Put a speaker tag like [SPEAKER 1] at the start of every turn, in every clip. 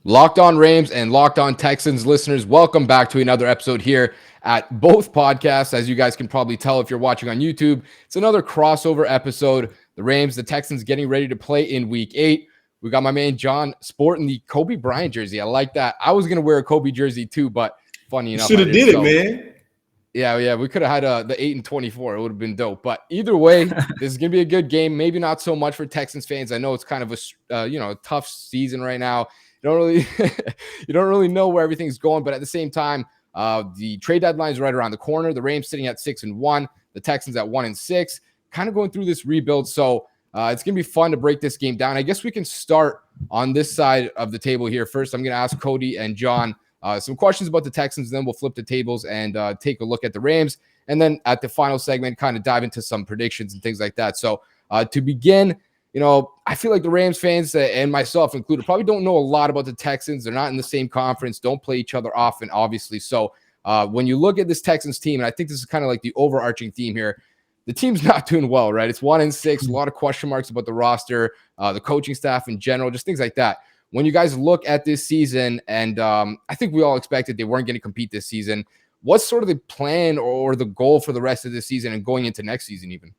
[SPEAKER 1] Locked On Rams and Locked On Texans listeners, welcome back to another episode here at both podcasts. As you guys can probably tell if you're watching on YouTube, it's another crossover episode. The Rams, the Texans getting ready to play in Week 8. We got my man John sporting the Kobe Bryant jersey. I like that. I was going to wear a Kobe jersey too, but funny enough,
[SPEAKER 2] should have did it, man.
[SPEAKER 1] Yeah, we could have had the 8-24. It would have been dope. But either way, this is going to be a good game. Maybe not so much for Texans fans. I know it's kind of a tough season right now. You don't really know where everything's going, but at the same time, the trade deadline is right around the corner. The Rams sitting at 6-1, the Texans at 1-6, kind of going through this rebuild. So it's gonna be fun to break this game down. I guess we can start on this side of the table here. First, I'm gonna ask Coty and John some questions about the Texans, then we'll flip the tables and take a look at the Rams. And then at the final segment, kind of dive into some predictions and things like that. So to begin, I feel like the Rams fans and myself included probably don't know a lot about the Texans. They're not in the same conference, don't play each other often, obviously. So when you look at this Texans team, and I think this is kind of like the overarching theme here, the team's not doing well, right? It's 1-6, a lot of question marks about the roster, the coaching staff in general, just things like that. When you guys look at this season, and I think we all expected they weren't going to compete this season, what's sort of the plan or the goal for the rest of this season and going into next season even?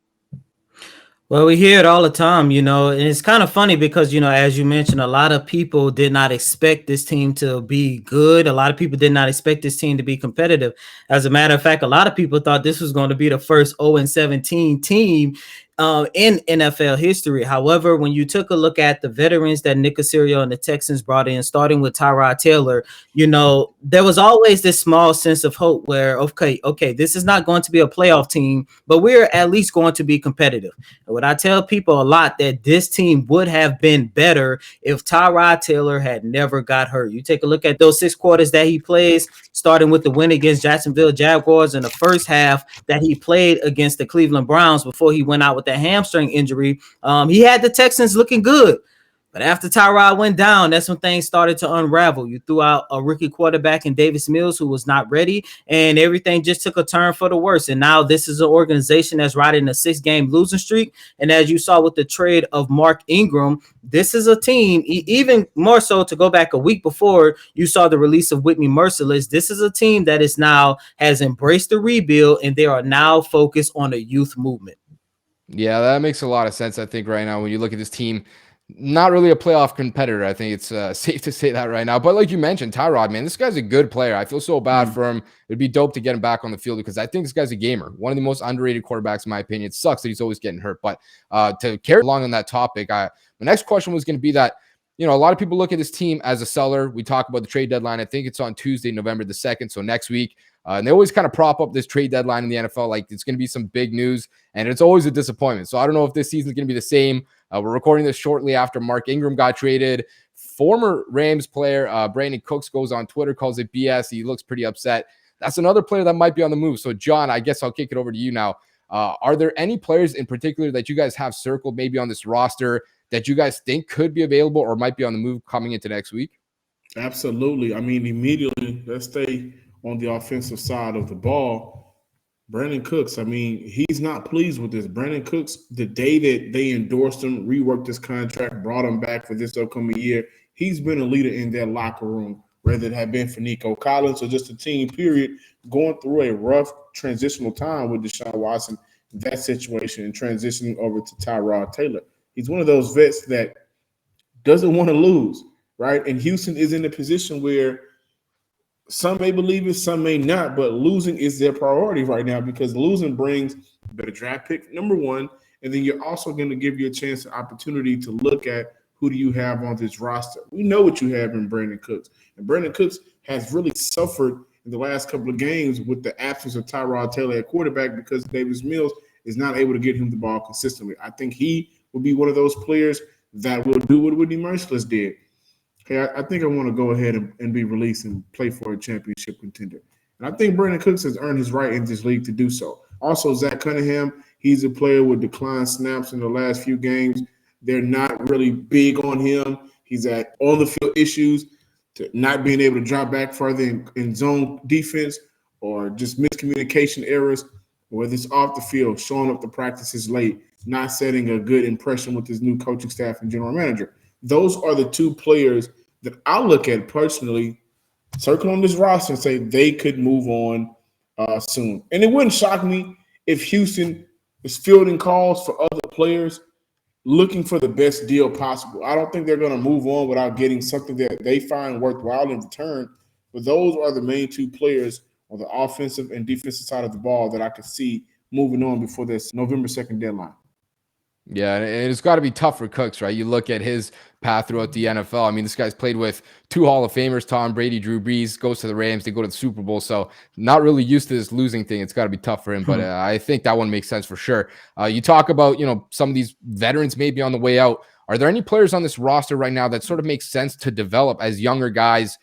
[SPEAKER 3] Well, we hear it all the time, and it's kind of funny because, as you mentioned, a lot of people did not expect this team to be good. A lot of people did not expect this team to be competitive. As a matter of fact, a lot of people thought this was going to be the first 0-17 team in NFL history. However, when you took a look at the veterans that Nick Caserio and the Texans brought in, starting with Tyrod Taylor, there was always this small sense of hope where, okay, this is not going to be a playoff team, but we're at least going to be competitive. And what I tell people a lot, that this team would have been better if Tyrod Taylor had never got hurt. You take a look at those 6 quarters that he plays, starting with the win against Jacksonville Jaguars in the first half that he played against the Cleveland Browns before he went out with that hamstring injury. He had the Texans looking good. But after Tyrod went down, that's when things started to unravel. You threw out a rookie quarterback in Davis Mills who was not ready, and everything just took a turn for the worse. And now this is an organization that's riding a 6-game losing streak. And as you saw with the trade of Mark Ingram, this is a team, even more so to go back a week before you saw the release of Whitney Merciless. This is a team that has embraced the rebuild, and they are now focused on a youth movement.
[SPEAKER 1] Yeah, that makes a lot of sense, I think, right now when you look at this team. Not really a playoff competitor. I think it's safe to say that right now. But like you mentioned, Tyrod, man, this guy's a good player. I feel so bad for him. It'd be dope to get him back on the field because I think this guy's a gamer. One of the most underrated quarterbacks, in my opinion. It sucks that he's always getting hurt. But to carry along on that topic, my next question was going to be that, a lot of people look at this team as a seller. We talk about the trade deadline. I think it's on Tuesday, November the 2nd, so next week. And they always kind of prop up this trade deadline in the NFL like it's going to be some big news, and it's always a disappointment. So I don't know if this season is going to be the same. We're recording this shortly after Mark Ingram got traded. Former Rams player Brandin Cooks goes on Twitter, calls it BS. He looks pretty upset. That's another player that might be on the move. So, John, I guess I'll kick it over to you now. Are there any players in particular that you guys have circled maybe on this roster that you guys think could be available or might be on the move coming into next week?
[SPEAKER 2] Absolutely. I mean, immediately, let's stay on the offensive side of the ball. Brandin Cooks, I mean, he's not pleased with this. Brandin Cooks, the day that they endorsed him, reworked his contract, brought him back for this upcoming year, he's been a leader in their locker room, whether it had been for Nico Collins or just the team, period, going through a rough transitional time with Deshaun Watson, that situation, and transitioning over to Tyrod Taylor. He's one of those vets that doesn't want to lose, right? And Houston is in a position where some may believe it, some may not, but losing is their priority right now because losing brings a better draft pick, number one, and then you're also going to give you a chance, an opportunity to look at who do you have on this roster. We know what you have in Brandin Cooks, and Brandin Cooks has really suffered in the last couple of games with the absence of Tyrod Taylor at quarterback because Davis Mills is not able to get him the ball consistently. I think he will be one of those players that will do what Whitney Merciless did. Hey, I think I want to go ahead and be released and play for a championship contender. And I think Brandin Cooks has earned his right in this league to do so. Also, Zach Cunningham, he's a player with declined snaps in the last few games. They're not really big on him. He's at on-the-field issues, to not being able to drop back further in zone defense or just miscommunication errors, whether it's off the field, showing up to practices late, not setting a good impression with his new coaching staff and general manager. Those are the two players that I look at personally, circle on this roster and say they could move on soon. And it wouldn't shock me if Houston is fielding calls for other players looking for the best deal possible. I don't think they're going to move on without getting something that they find worthwhile in return. But those are the main two players on the offensive and defensive side of the ball that I could see moving on before this November 2nd deadline.
[SPEAKER 1] Yeah, and it's got to be tough for Cooks, right? You look at his path throughout the NFL. I mean, this guy's played with two Hall of Famers, Tom Brady, Drew Brees, goes to the Rams, they go to the Super Bowl. So not really used to this losing thing. It's got to be tough for him, but I think that one makes sense for sure. You talk about, some of these veterans maybe on the way out. Are there any players on this roster right now that sort of makes sense to develop as younger guys?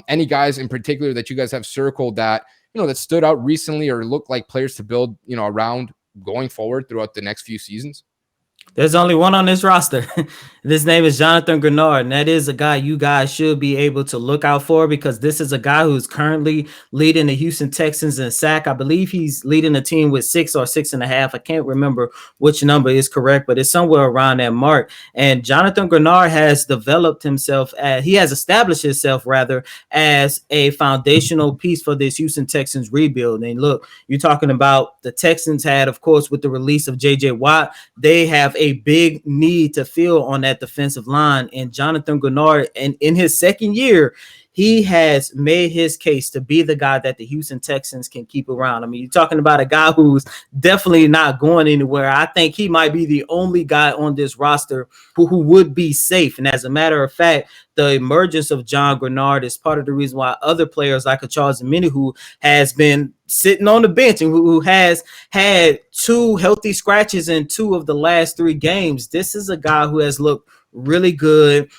[SPEAKER 1] Any guys in particular that you guys have circled that, that stood out recently or look like players to build, around going forward throughout the next few seasons?
[SPEAKER 3] There's only one on this roster. His name is Jonathan Grenard, and that is a guy you guys should be able to look out for because this is a guy who's currently leading the Houston Texans in sack. I believe he's leading the team with 6 or 6.5. I can't remember which number is correct, but it's somewhere around that mark. And Jonathan Grenard has developed himself he has established himself as a foundational piece for this Houston Texans rebuild. And look, you're talking about the Texans had, of course, with the release of J.J. Watt, they have a big need to fill on that defensive line. And Jonathan Grenard, and in his second year, he has made his case to be the guy that the Houston Texans can keep around. I mean, you're talking about a guy who's definitely not going anywhere. I think he might be the only guy on this roster who would be safe. And as a matter of fact, the emergence of John Grenard is part of the reason why other players like a Charles Omenihu, who has been sitting on the bench and who has had 2 healthy scratches in 2 of the last 3 games. This is a guy who has looked really good.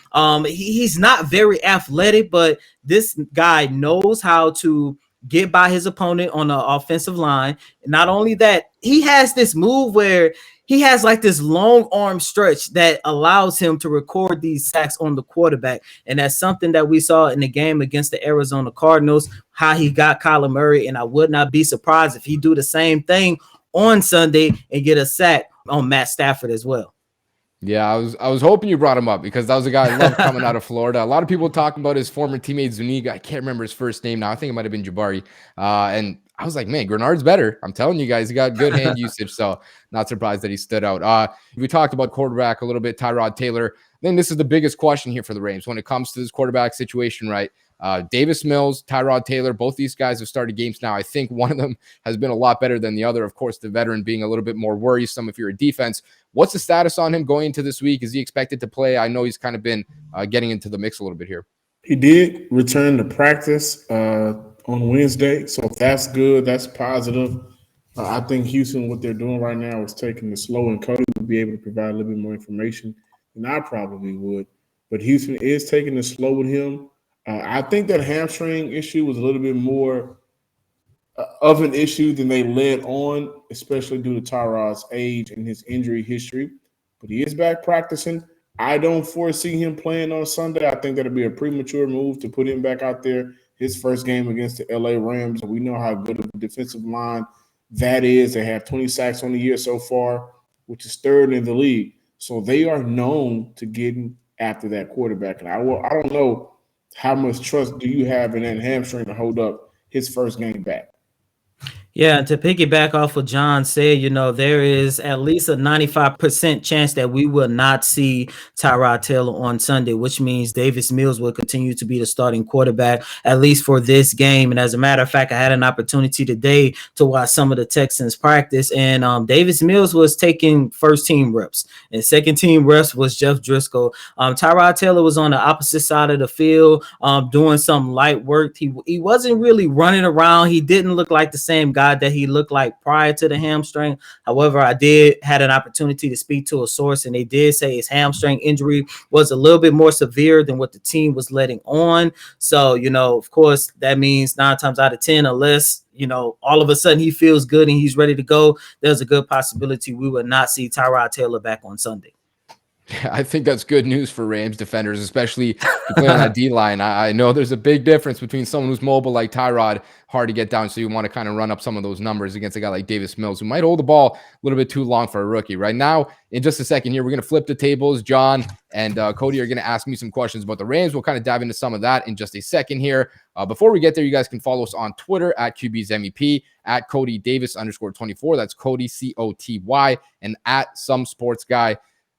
[SPEAKER 3] He's not very athletic, but this guy knows how to get by his opponent on the offensive line. And not only that, he has this move where he has like this long arm stretch that allows him to record these sacks on the quarterback. And that's something that we saw in the game against the Arizona Cardinals, how he got Kyler Murray. And I would not be surprised if he do the same thing on Sunday and get a sack on Matt Stafford as well.
[SPEAKER 1] Yeah, I was hoping you brought him up because that was a guy I love coming out of Florida. A lot of people talking about his former teammate Zuniga. I can't remember his first name now. I think it might have been Jabari. And I was like, man, Grenard's better. I'm telling you guys, he got good hand usage. So not surprised that he stood out. We talked about quarterback a little bit, Tyrod Taylor. I think this is the biggest question here for the Rams when it comes to this quarterback situation, right? Davis Mills, Tyrod Taylor, both these guys have started games now. I think one of them has been a lot better than the other. Of course, the veteran being a little bit more worrisome if you're a defense. What's the status on him going into this week? Is he expected to play? I know he's kind of been getting into the mix a little bit here.
[SPEAKER 2] He did return to practice on Wednesday, so that's good. That's positive. I think Houston, what they're doing right now is taking it slow, and Coty will be able to provide a little bit more information than I probably would. But Houston is taking it slow with him. I think that hamstring issue was a little bit more of an issue than they led on, especially due to Tyrod's age and his injury history. But he is back practicing. I don't foresee him playing on Sunday. I think that'll be a premature move to put him back out there. His first game against the LA Rams, and we know how good of a defensive line that is. They have 20 sacks on the year so far, which is 3rd in the league. So they are known to getting after that quarterback. And I don't know how much trust do you have in that hamstring to hold up his first game back.
[SPEAKER 3] Yeah, to piggyback off what John said, there is at least a 95% chance that we will not see Tyrod Taylor on Sunday, which means Davis Mills will continue to be the starting quarterback, at least for this game. And as a matter of fact, I had an opportunity today to watch some of the Texans practice, and Davis Mills was taking first-team reps, and second-team reps was Jeff Driscoll. Tyrod Taylor was on the opposite side of the field doing some light work. He wasn't really running around. He didn't look like the same guy that he looked like prior to the hamstring. However, I had an opportunity to speak to a source, and they did say his hamstring injury was a little bit more severe than what the team was letting on. So, of course, that means 9 times out of 10, unless, all of a sudden he feels good and he's ready to go, there's a good possibility we will not see Tyrod Taylor back on Sunday.
[SPEAKER 1] I think that's good news for Rams defenders, especially if you play on that D-line. I know there's a big difference between someone who's mobile like Tyrod, hard to get down, so you want to kind of run up some of those numbers against a guy like Davis Mills, who might hold the ball a little bit too long for a rookie. Right now, in just a second here, we're going to flip the tables. John and Coty are going to ask me some questions about the Rams. We'll kind of dive into some of that in just a second here. Before we get there, you guys can follow us on Twitter at QB's MEP, at Coty Davis _24. That's Coty, Coty, and at Some Sports Guy.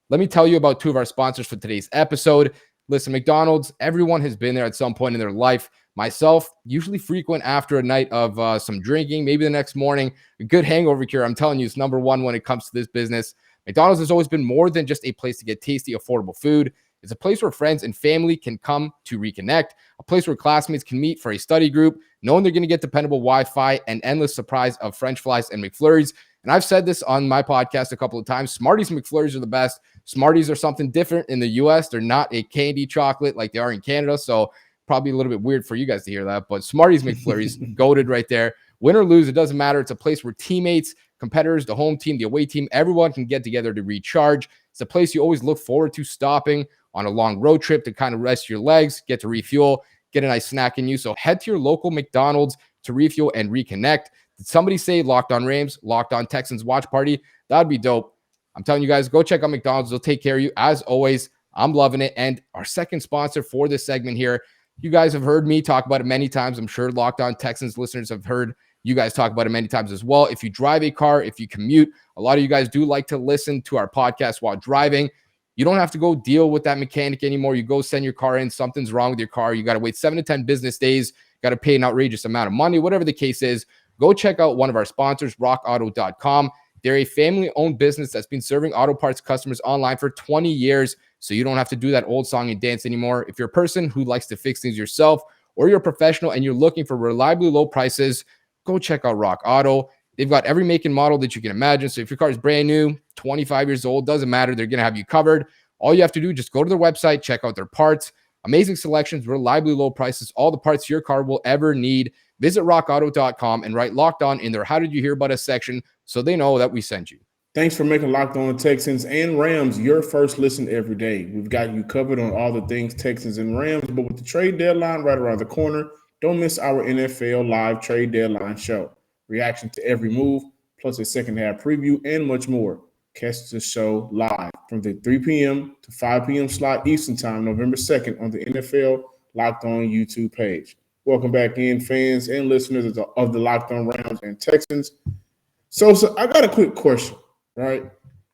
[SPEAKER 1] Let me tell you about two of our sponsors for today's episode. Listen, McDonald's, everyone has been there at some point in their life. Myself, usually frequent after a night of some drinking, maybe the next morning. A good hangover cure, I'm telling you, is number one when it comes to this business. McDonald's has always been more than just a place to get tasty, affordable food. It's a place where friends and family can come to reconnect, a place where classmates can meet for a study group, knowing they're going to get dependable Wi-Fi and endless surprise of French fries and McFlurries. And I've said this on my podcast a couple of times. Smarties McFlurries are the best. Smarties are something different in the U.S. They're not a candy chocolate like they are in Canada, so probably a little bit weird for you guys to hear that. But Smarties McFlurries, goated right there. Win or lose, it doesn't matter. It's a place where teammates, competitors, the home team, the away team, everyone can get together to recharge. It's a place you always look forward to stopping on a long road trip to kind of rest your legs, get to refuel, get a nice snack in you. So head to your local McDonald's to refuel and reconnect. Did somebody say Locked On Rams, Locked On Texans watch party? That'd be dope. I'm telling you guys, go check out McDonald's. They'll take care of you. As always, I'm loving it. And our second sponsor for this segment here, you guys have heard me talk about it many times. I'm sure Locked On Texans listeners have heard you guys talk about it many times as well. If you drive a car, if you commute, a lot of you guys do like to listen to our podcast while driving. You don't have to go deal with that mechanic anymore. You go send your car in. Something's wrong with your car. You got to wait 7 to 10 business days. Got to pay an outrageous amount of money. Whatever the case is, go check out one of our sponsors, rockauto.com. They're a family-owned business that's been serving auto parts customers online for 20 years, so you don't have to do that old song and dance anymore. If you're a person who likes to fix things yourself, or you're a professional and you're looking for reliably low prices, go check out Rock Auto. They've got every make and model that you can imagine. So if your car is brand new, 25 years old, doesn't matter. They're going to have you covered. All you have to do, just go to their website, check out their parts. Amazing selections, reliably low prices, all the parts your car will ever need. Visit rockauto.com and write Locked On in their How Did You Hear About Us section so they know that we sent you.
[SPEAKER 2] Thanks for making Locked On Texans and Rams your first listen every day. We've got you covered on all the things Texans and Rams, but with the trade deadline right around the corner, don't miss our NFL Live Trade Deadline show. Reaction to every move, plus a second-half preview, and much more. Catch the show live from the 3 p.m. to 5 p.m. slot Eastern Time, November 2nd on the NFL Locked On YouTube page. Welcome back in, fans and listeners of the Locked On Rams and Texans. So I got a quick question, right?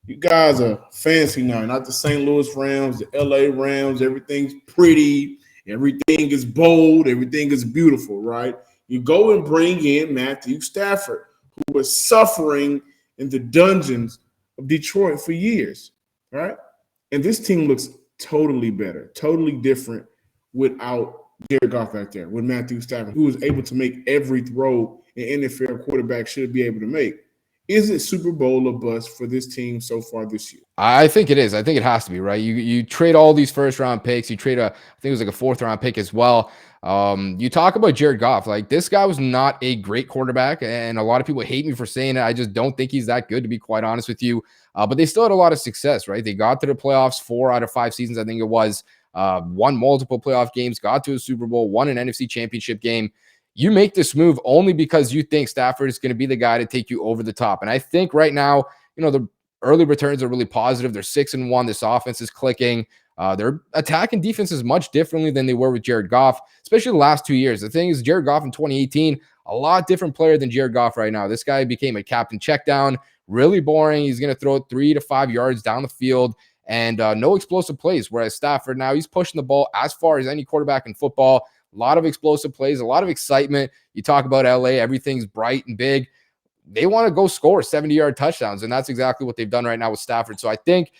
[SPEAKER 2] You guys are fancy now, not the St. Louis Rams, the LA Rams. Everything's pretty. Everything is bold. Everything is beautiful, right? You go and bring in Matthew Stafford, who was suffering in the dungeons of Detroit for years, right? And this team looks totally better, totally different without Jared Goff back there, with Matthew Stafford, who was able to make every throw an NFL quarterback should be able to make. Is it Super Bowl or bust for this team so far this year?
[SPEAKER 1] I think it is. I think it has to be, right? You trade all these first-round picks. You trade I think it was like a fourth-round pick as well. You talk about Jared Goff. Like, this guy was not a great quarterback, and a lot of people hate me for saying it. I just don't think he's that good, to be quite honest with you. But they still had a lot of success, right? They got to the playoffs 4 out of 5 seasons, I think it was. Won multiple playoff games, got to a Super Bowl, won an NFC championship game. You make this move only because you think Stafford is going to be the guy to take you over the top. And I think right now, the early returns are really positive. They're 6-1. This offense is clicking. Their attack and defense is much differently than they were with Jared Goff, especially the last 2 years. The thing is, Jared Goff in 2018, a lot different player than Jared Goff right now. This guy became a captain checkdown, really boring. He's going to throw it 3 to 5 yards down the field and no explosive plays. Whereas Stafford now, he's pushing the ball as far as any quarterback in football. A lot of explosive plays, a lot of excitement. You talk about LA, everything's bright and big. They want to go score 70-yard touchdowns, and that's exactly what they've done right now with Stafford. So I think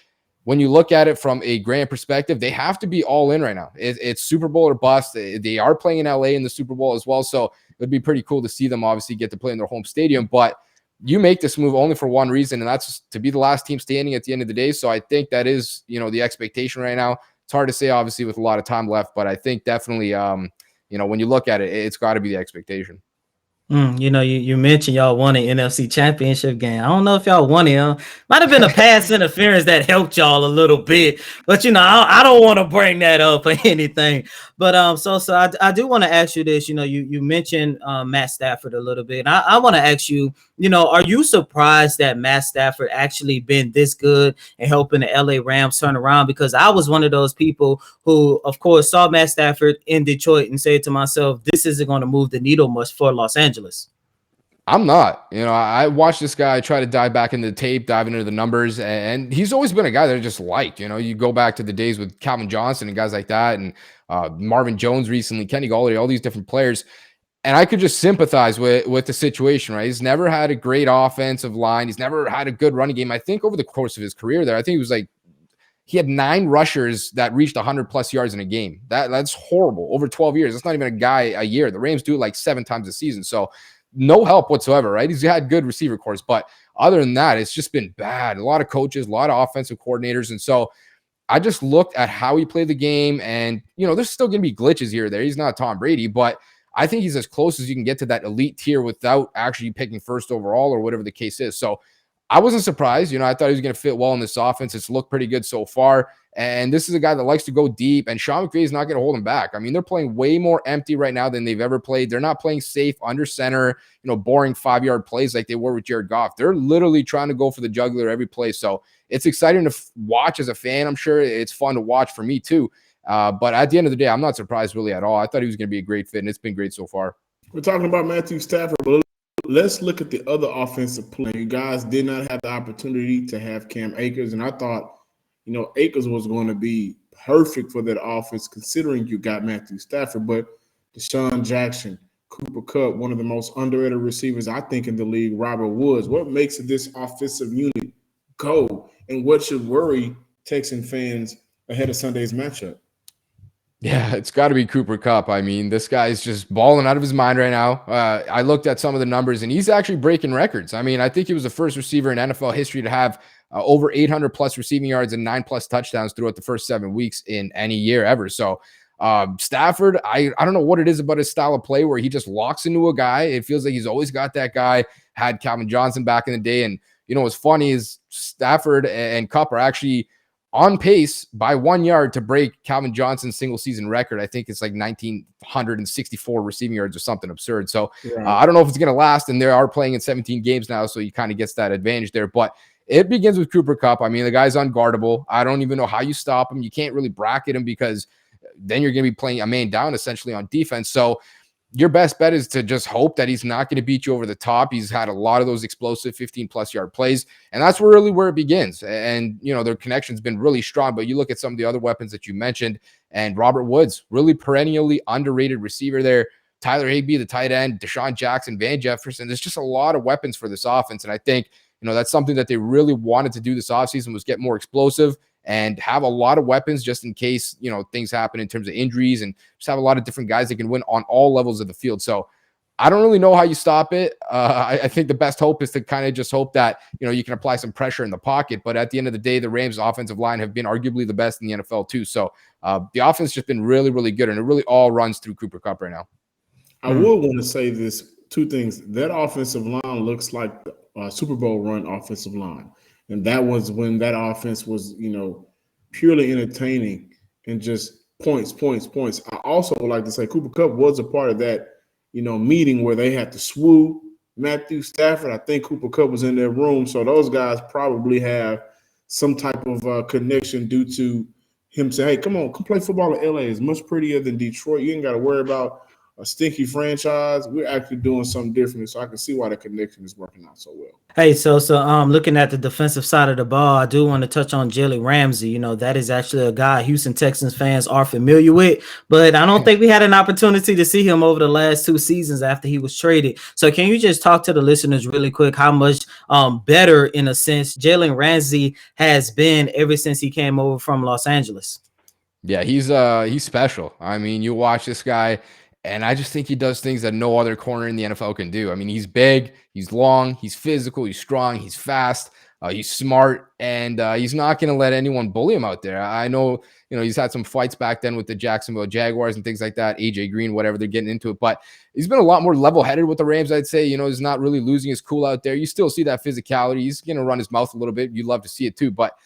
[SPEAKER 1] when you look at it from a grand perspective, they have to be all in right now. It's Super Bowl or bust. They are playing in LA in the Super Bowl as well, so it would be pretty cool to see them obviously get to play in their home stadium. But you make this move only for one reason, and that's to be the last team standing at the end of the day. So I think that is, the expectation right now. It's hard to say, obviously, with a lot of time left, but I think definitely, when you look at it, it's got to be the expectation.
[SPEAKER 3] You mentioned y'all won an NFC championship game. I don't know if y'all won it. Might have been a pass interference that helped y'all a little bit, but I don't want to bring that up or anything. But so I do want to ask you this. You mentioned Matt Stafford a little bit. I want to ask you, are you surprised that Matt Stafford actually been this good and helping the LA Rams turn around? Because I was one of those people who, of course, saw Matt Stafford in Detroit and said to myself, this isn't going to move the needle much for Los Angeles.
[SPEAKER 1] I'm not. I watched this guy try to dive back into the tape, dive into the numbers, and he's always been a guy that I just liked. You go back to the days with Calvin Johnson and guys like that, and Marvin Jones recently, Kenny Golladay, all these different players. And I could just sympathize with the situation, right? He's never had a great offensive line. He's never had a good running game. I think over the course of his career there, I think he had 9 rushers that reached 100+ yards in a game. That's horrible. Over 12 years. That's not even a guy a year. The Rams do it like 7 times a season. So no help whatsoever, right? He's had good receiver cores, but other than that, it's just been bad. A lot of coaches, a lot of offensive coordinators. And so I just looked at how he played the game, and, there's still going to be glitches here or there. He's not Tom Brady, but I think he's as close as you can get to that elite tier without actually picking first overall or whatever the case is. So I wasn't surprised. I thought he was going to fit well in this offense. It's looked pretty good so far. And this is a guy that likes to go deep, and Sean McVay is not going to hold him back. I mean, they're playing way more empty right now than they've ever played. They're not playing safe under center, boring 5-yard plays like they were with Jared Goff. They're literally trying to go for the jugular every play. So it's exciting to watch as a fan. I'm sure it's fun to watch for me too. But at the end of the day, I'm not surprised really at all. I thought he was going to be a great fit, and it's been great so far.
[SPEAKER 2] We're talking about Matthew Stafford, but let's look at the other offensive play. You guys did not have the opportunity to have Cam Akers, and I thought, Akers was going to be perfect for that offense considering you got Matthew Stafford. But Deshaun Jackson, Cooper Kupp, one of the most underrated receivers, I think, in the league, Robert Woods. What makes this offensive unit go, and what should worry Texan fans ahead of Sunday's matchup?
[SPEAKER 1] Yeah, it's got to be Cooper Kupp. I mean, this guy's just balling out of his mind right now. I looked at some of the numbers, and he's actually breaking records. I mean, I think he was the first receiver in NFL history to have over 800+ receiving yards and 9+ touchdowns throughout the first 7 weeks in any year ever. So Stafford, I don't know what it is about his style of play where he just locks into a guy. It feels like he's always got that guy. Had Calvin Johnson back in the day. And, what's funny is Stafford and Kupp are actually on pace by 1 yard to break Calvin Johnson's single season record. I think it's like 1,964 receiving yards or something absurd. So I don't know if it's going to last, and they are playing in 17 games now, so he kind of gets that advantage there. But it begins with Cooper Kupp. I mean, the guy's unguardable. I don't even know how you stop him. You can't really bracket him because then you're going to be playing a man down essentially on defense. So your best bet is to just hope that he's not going to beat you over the top. He's had a lot of those explosive 15+ yard plays, and that's really where it begins. And, their connection's been really strong, but you look at some of the other weapons that you mentioned, and Robert Woods, really perennially underrated receiver there. Tyler Higbee, the tight end, Deshaun Jackson, Van Jefferson. There's just a lot of weapons for this offense, and I think, that's something that they really wanted to do this offseason was get more explosive and have a lot of weapons just in case, things happen in terms of injuries, and just have a lot of different guys that can win on all levels of the field. So I don't really know how you stop it. I think the best hope is to kind of just hope that, you can apply some pressure in the pocket. But at the end of the day, the Rams offensive line have been arguably the best in the NFL too. So the offense has just been really, really good, and it really all runs through Cooper Kupp right now.
[SPEAKER 2] I would want to say this, 2 things. That offensive line looks like a Super Bowl run offensive line. And that was when that offense was, purely entertaining and just points. I also would like to say Cooper Kupp was a part of that, meeting where they had to swoo Matthew Stafford. I think Cooper Kupp was in their room. So those guys probably have some type of connection due to him saying, hey, come play football in LA. It's much prettier than Detroit. You ain't got to worry about a stinky franchise. We're actually doing something different, so I can see why the connection is working out so well.
[SPEAKER 3] Hey, so looking at the defensive side of the ball, I do want to touch on Jalen Ramsey. That is actually a guy Houston Texans fans are familiar with, but I don't think we had an opportunity to see him over the last 2 seasons after he was traded. So can you just talk to the listeners really quick how much better, in a sense, Jalen Ramsey has been ever since he came over from Los Angeles?
[SPEAKER 1] Yeah, he's special. I mean, you watch this guy, and I just think he does things that no other corner in the NFL can do. I mean, he's big, he's long, he's physical, he's strong, he's fast. He's smart, and he's not going to let anyone bully him out there. I know, he's had some fights back then with the Jacksonville Jaguars and things like that, AJ Green, whatever, they're getting into it. But he's been a lot more level-headed with the Rams, I'd say. He's not really losing his cool out there. You still see that physicality. He's going to run his mouth a little bit. You'd love to see it too. But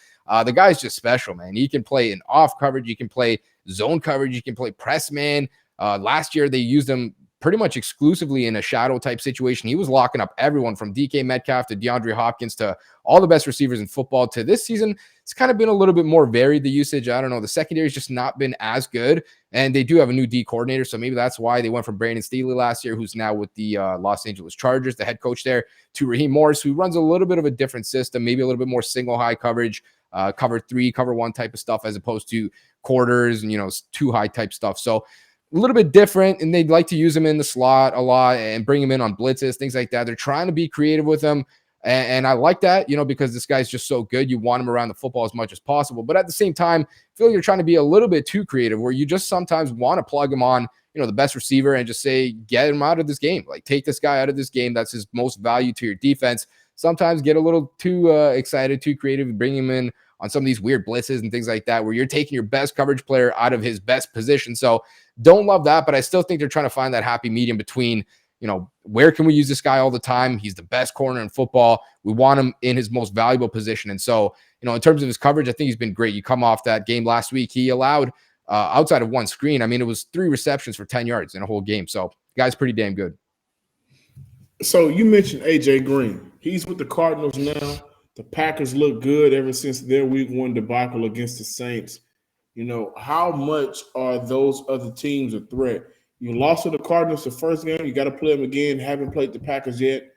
[SPEAKER 1] the guy's just special, man. He can play in off coverage. He can play zone coverage. He can play press man. Last year, they used him pretty much exclusively in a shadow type situation. He was locking up everyone from DK Metcalf to DeAndre Hopkins to all the best receivers in football. To this season, it's kind of been a little bit more varied, the usage. I don't know. The secondary has just not been as good, and they do have a new D coordinator, so maybe that's why they went from Brandon Staley last year, who's now with the Los Angeles Chargers, the head coach there, to Raheem Morris, who runs a little bit of a different system, maybe a little bit more single high coverage, cover 3, cover 1 type of stuff, as opposed to quarters and, 2 high type stuff. So a little bit different, and they'd like to use him in the slot a lot and bring him in on blitzes, things like that. They're trying to be creative with him, and I like that, because this guy's just so good. You want him around the football as much as possible, but at the same time, I feel like you're trying to be a little bit too creative, where you just sometimes want to plug him on, the best receiver and just say, get him out of this game. Like, take this guy out of this game. That's his most value to your defense. Sometimes get a little too excited, too creative, bring him in on some of these weird blitzes and things like that, where you're taking your best coverage player out of his best position. So don't love that, but I still think they're trying to find that happy medium between, where can we use this guy all the time? He's the best corner in football. We want him in his most valuable position. And so, in terms of his coverage, I think he's been great. You come off that game last week, he allowed, outside of one screen, it was 3 receptions for 10 yards in a whole game. So the guy's pretty damn good.
[SPEAKER 2] So you mentioned AJ Green. He's with the Cardinals now. The Packers look good ever since their week 1 debacle against the Saints. How much are those other teams a threat? You lost to the Cardinals the first game. You got to play them again. Haven't played the Packers yet,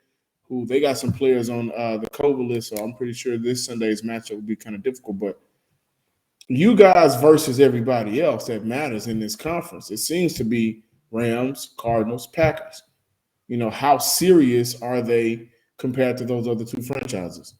[SPEAKER 2] who they got some players on the COVID list, so I'm pretty sure this Sunday's matchup will be kind of difficult. But you guys versus everybody else that matters in this conference, it seems to be Rams, Cardinals, Packers. How serious are they compared to those other 2 franchises?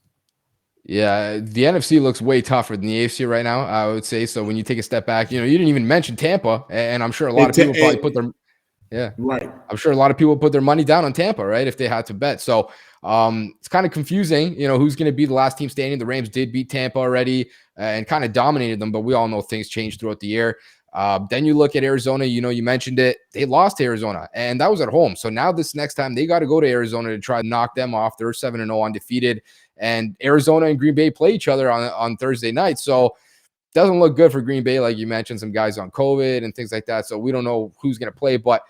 [SPEAKER 1] Yeah, the NFC looks way tougher than the AFC right now, I would say. So when you take a step back, you didn't even mention Tampa, and I'm sure a lot of people probably put their
[SPEAKER 2] right.
[SPEAKER 1] I'm sure a lot of people put their money down on Tampa, right, if they had to bet. So it's kind of confusing, who's going to be the last team standing. The Rams did beat Tampa already and kind of dominated them, but we all know things change throughout the year. Then you look at Arizona, you mentioned it. They lost to Arizona, and that was at home. So now this next time, they got to go to Arizona to try to knock them off. They're 7-0 undefeated. And Arizona and Green Bay play each other on Thursday night. So it doesn't look good for Green Bay. Like you mentioned, some guys on COVID and things like that. So we don't know who's going to play, but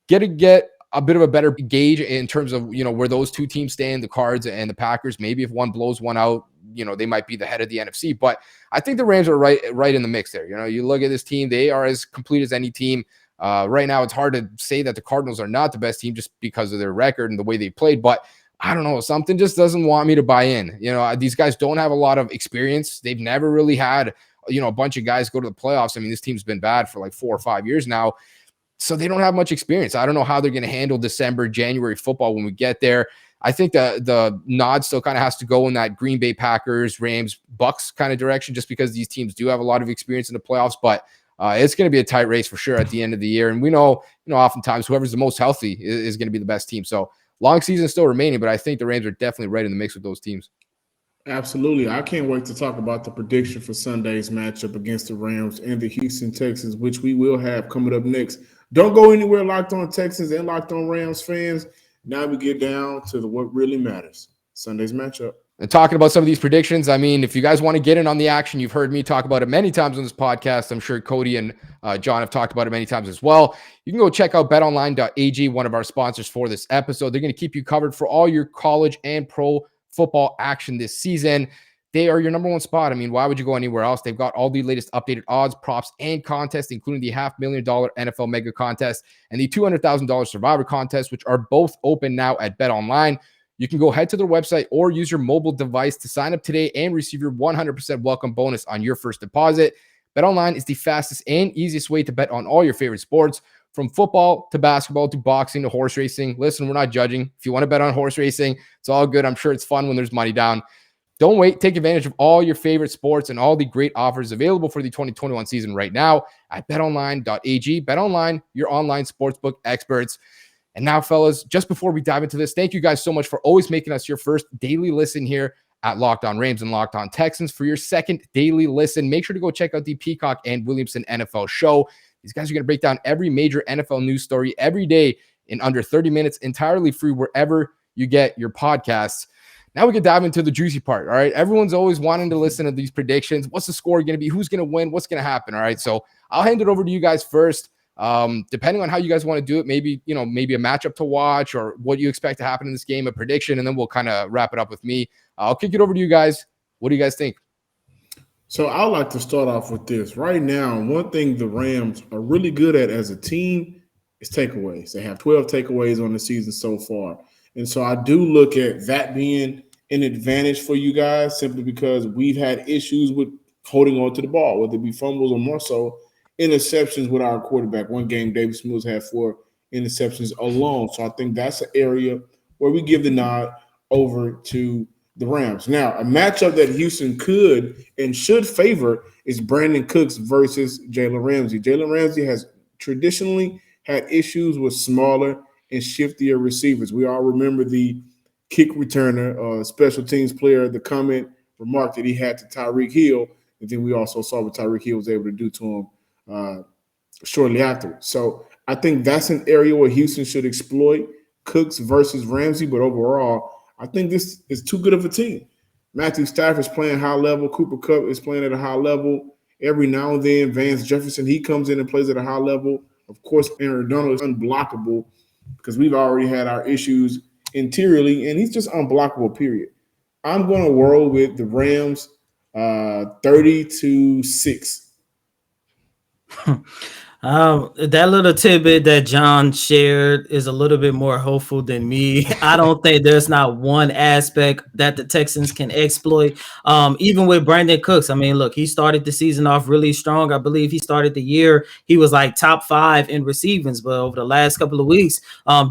[SPEAKER 1] get a bit of a better gauge in terms of, where those 2 teams stand, the Cards and the Packers. Maybe if one blows one out, they might be the head of the NFC. But I think the Rams are right in the mix there. You look at this team, they are as complete as any team. Right now, it's hard to say that the Cardinals are not the best team just because of their record and the way they played. But I don't know, something just doesn't want me to buy in. These guys don't have a lot of experience. They've never really had, a bunch of guys go to the playoffs. This team's been bad for like 4 or 5 years now. So they don't have much experience. I don't know how they're going to handle December, January football when we get there. I think the nod still kind of has to go in that Green Bay Packers, Rams, Bucks kind of direction, just because these teams do have a lot of experience in the playoffs. But it's going to be a tight race for sure at the end of the year. And we know, oftentimes whoever's the most healthy is going to be the best team. So long season still remaining, but I think the Rams are definitely right in the mix with those teams.
[SPEAKER 2] Absolutely. I can't wait to talk about the prediction for Sunday's matchup against the Rams and the Houston Texans, which we will have coming up next. Don't go anywhere, Locked On Texans and Locked On Rams fans. Now we get down to what really matters, Sunday's matchup.
[SPEAKER 1] And talking about some of these predictions, if you guys want to get in on the action, you've heard me talk about it many times on this podcast. I'm sure Coty and John have talked about it many times as well. You can go check out betonline.ag, one of our sponsors for this episode. They're going to keep you covered for all your college and pro football action this season. They are your number one spot. Why would you go anywhere else? They've got all the latest updated odds, props, and contests, including the $500,000 NFL Mega Contest and the $200,000 Survivor Contest, which are both open now at BetOnline. You can go head to their website or use your mobile device to sign up today and receive your 100% welcome bonus on your first deposit. BetOnline is the fastest and easiest way to bet on all your favorite sports, from football to basketball to boxing to horse racing. Listen, we're not judging. If you want to bet on horse racing, it's all good. I'm sure it's fun when there's money down. Don't wait. Take advantage of all your favorite sports and all the great offers available for the 2021 season right now at betonline.ag. BetOnline, your online sportsbook experts. And now, fellas, just before we dive into this, thank you guys so much for always making us your first daily listen here at Locked On Rams and Locked On Texans for your second daily listen. Make sure to go check out the Peacock and Williamson NFL show. These guys are going to break down every major NFL news story every day in under 30 minutes, entirely free wherever you get your podcasts. Now we can dive into the juicy part, all right? Everyone's always wanting to listen to these predictions. What's the score going to be? Who's going to win? What's going to happen, all right? So I'll hand it over to you guys first. Depending on how you guys want to do it, maybe a matchup to watch or what you expect to happen in this game, a prediction, and then we'll kind of wrap it up with me. I'll kick it over to you guys. What do you guys think?
[SPEAKER 2] So I'd like to start off with this. Right now, one thing the Rams are really good at as a team is takeaways. They have 12 takeaways on the season so far. And so I do look at that being an advantage for you guys simply because we've had issues with holding on to the ball, whether it be fumbles or more so interceptions with our quarterback. One game, Davis Mills had 4 interceptions alone. So I think that's an area where we give the nod over to the Rams. Now, a matchup that Houston could and should favor is Brandin Cooks versus Jayla Ramsey. Jayla Ramsey has traditionally had issues with smaller and shiftier receivers. We all remember the kick returner, special teams player, the comment remark that he had to Tyreek Hill, and then we also saw what Tyreek Hill was able to do to him shortly after. So I think that's an area where Houston should exploit Cooks versus Ramsey, but overall, I think this is too good of a team. Matthew Stafford is playing high level. Cooper Kupp is playing at a high level. Every now and then, Vance Jefferson, he comes in and plays at a high level. Of course, Aaron Donald is unblockable because we've already had our issues interiorly, and he's just unblockable, period. I'm going to roll with the Rams 30-6.
[SPEAKER 3] That little tidbit that John shared is a little bit more hopeful than me. I don't think there's not one aspect that the Texans can exploit. Even with Brandin Cooks, I mean, look, he started the season off really strong. I believe he started the year, he was like top 5 in receivings, but over the last couple of weeks,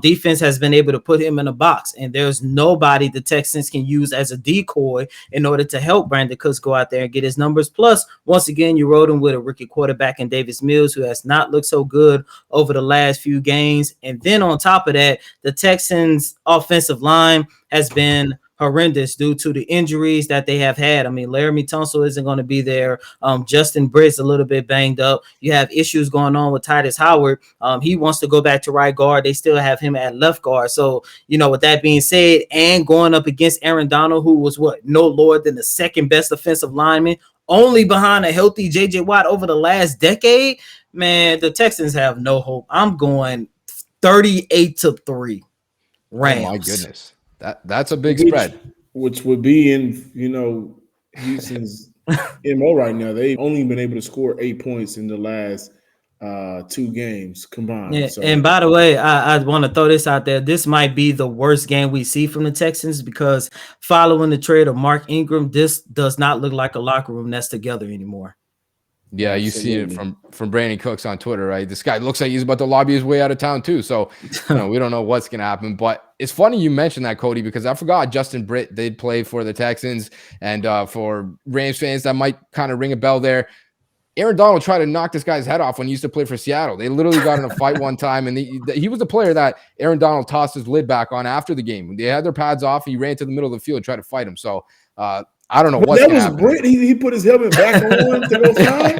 [SPEAKER 3] defense has been able to put him in a box, and there's nobody the Texans can use as a decoy in order to help Brandin Cooks go out there and get his numbers. Plus, once again, you rode him with a rookie quarterback in Davis Mills, who has not looked so good over the last few games. And then on top of that, the Texans offensive line has been horrendous due to the injuries that they have had. I mean, Laramie Tunsil isn't going to be there. Justin Britt's a little bit banged up. You have issues going on with Titus Howard. He wants to go back to right guard. They still have him at left guard. So, with that being said, and going up against Aaron Donald, who was no lower than the second best offensive lineman, only behind a healthy J.J. Watt over the last decade, man, the Texans have no hope. I'm going 38-3 Rams.
[SPEAKER 1] Oh my goodness. That's a big spread.
[SPEAKER 2] Which would be in, Houston's MO right now. They've only been able to score 8 points in the last 2 games combined.
[SPEAKER 3] Yeah,
[SPEAKER 2] so.
[SPEAKER 3] and by the way, I want to throw this out there. This might be the worst game we see from the Texans because following the trade of Mark Ingram, this does not look like a locker room that's together anymore.
[SPEAKER 1] Yeah, you see it from Brandin Cooks on Twitter, right? This guy looks like he's about to lobby his way out of town too. So, we don't know what's going to happen. But it's funny you mentioned that, Coty, because I forgot Justin Britt did play for the Texans. And for Rams fans, that might kind of ring a bell there. Aaron Donald tried to knock this guy's head off when he used to play for Seattle. They literally got in a fight one time, and he was the player that Aaron Donald tossed his lid back on after the game. They had their pads off. He ran to the middle of the field and tried to fight him. So, I don't know what's going to happen.
[SPEAKER 2] Brent. He put his helmet back on to go fly.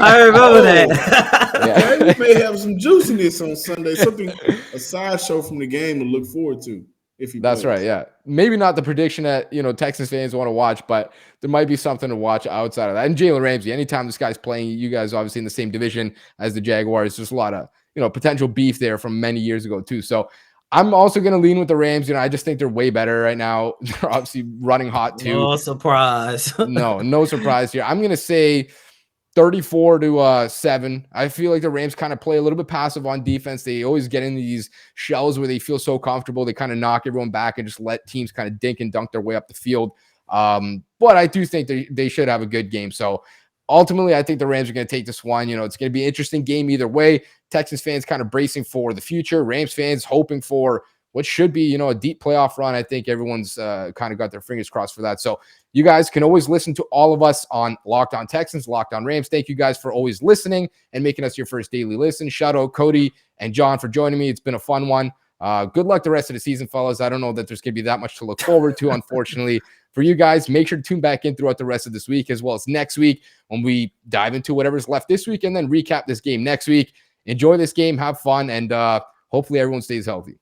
[SPEAKER 3] I remember that.
[SPEAKER 2] Yeah. We may have some juiciness on Sunday, a sideshow from the game to look forward to.
[SPEAKER 1] That's right, yeah. Maybe not the prediction that, Texans fans want to watch, but there might be something to watch outside of that. And Jayla Ramsey, anytime this guy's playing, you guys obviously in the same division as the Jaguars, there's a lot of, potential beef there from many years ago too. So I'm also going to lean with the Rams. I just think they're way better right now. They're obviously running hot too.
[SPEAKER 3] No surprise.
[SPEAKER 1] No surprise here. I'm going to say 34-7. I feel like the Rams kind of play a little bit passive on defense. They always get in these shells where they feel so comfortable. They kind of knock everyone back and just let teams kind of dink and dunk their way up the field. But I do think they should have a good game. So ultimately, I think the Rams are going to take this one. It's going to be an interesting game either way. Texans fans kind of bracing for the future. Rams fans hoping for what should be, a deep playoff run. I think everyone's kind of got their fingers crossed for that. So you guys can always listen to all of us on Locked On Texans, Locked On Rams. Thank you guys for always listening and making us your first daily listen. Shout out Coty and John for joining me. It's been a fun one. Good luck the rest of the season, fellas. I don't know that there's going to be that much to look forward to, unfortunately. for you guys, make sure to tune back in throughout the rest of this week, as well as next week when we dive into whatever's left this week and then recap this game next week. Enjoy this game, have fun, and hopefully everyone stays healthy.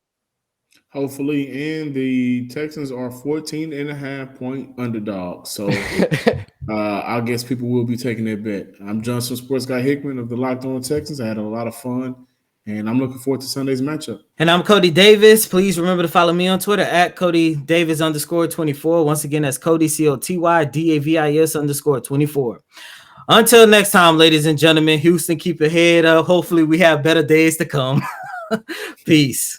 [SPEAKER 2] Hopefully, and the Texans are 14.5-point underdogs. So I guess people will be taking that bet. I'm Johnson Sports Guy Hickman of the Locked On Texans. I had a lot of fun, and I'm looking forward to Sunday's matchup.
[SPEAKER 3] And I'm Coty Davis. Please remember to follow me on Twitter at Coty Davis _24. Once again, that's Coty COTY DAVIS _24. Until next time, ladies and gentlemen, Houston, keep your head up. Hopefully we have better days to come. Peace.